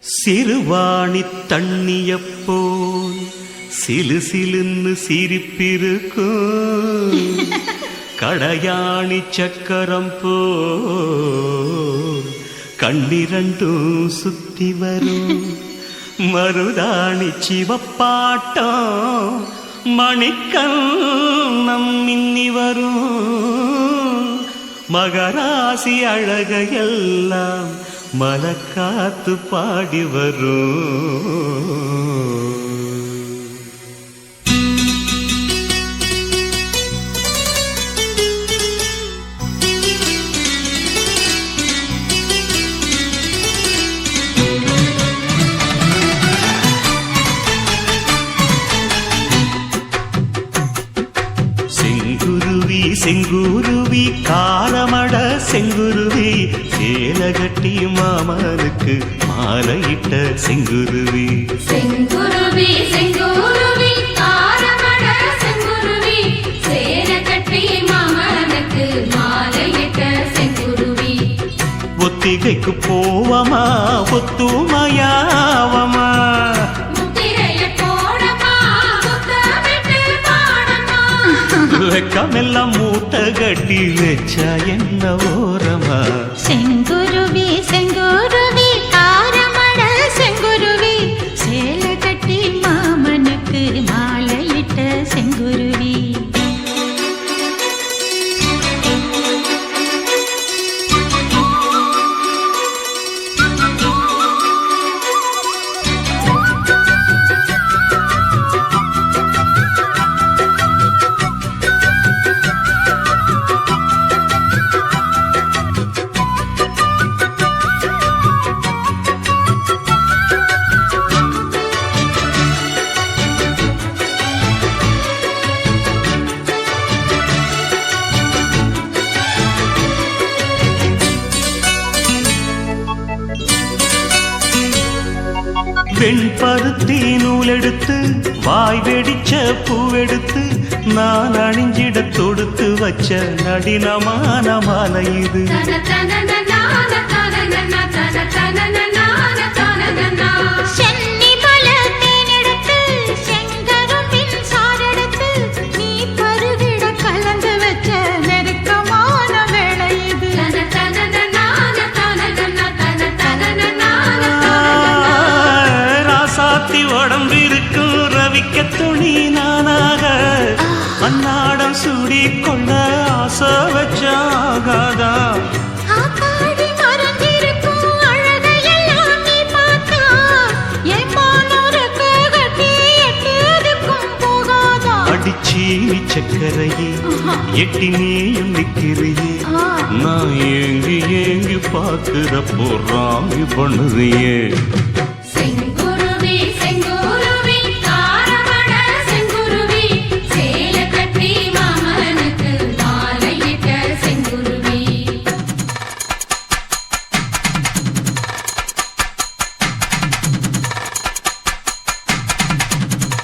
சிறுவாணி தண்ணியப்போல் சிலு சிலுன்னு சிரிப்பிருக்கும் கடையாணி சக்கரம் போல் கண்ணிரண்டும் சுத்தி வரும் மருதாணி சிவப்பாட்டம் மணிக்கண்ணம் மின்னி வரும் மகராசி அழகையெல்லாம் மலக்காத்து பாடி வரும். செங்குருவி செங்குருவி காலமட செங்குருவி சேலகட்டி மாமனுக்கு மாலையிட்ட செங்குருவி. செங்குருவி செங்குருவி காலமட செங்குருவி சேலகட்டி மாமனுக்கு மாலையிட்ட செங்குருவி. ஒத்திகைக்கு போவமா ஒத்துமையாவமா வெக்கமெல்லாம் மூட்டை கட்டி வச்சா என்ன ஓரமா. செங்குருவி செங்குருவி காரமட செங்குருவி சேல கட்டி மாமனுக்கு மாலையிட்ட செங்குருவி. வெண்பருத்தி நூலெடுத்து வாய் வெடிச்ச பூவெடுத்து நான் அணிஞ்சிட தொடுத்து வச்ச நடினமான மாலை இது. உடம்பிருக்கும் ரவிக்க துணி நானாக அன்னாடம் சூடி கொள்ள ஆசை வச்சாகாதா. அடிச்சி சக்கரையே எட்டி நீயும் நிக்கிறியே நான் ஏங்கி ஏங்கி பார்க்கிறப்போ ராமி பண்ணுறியே.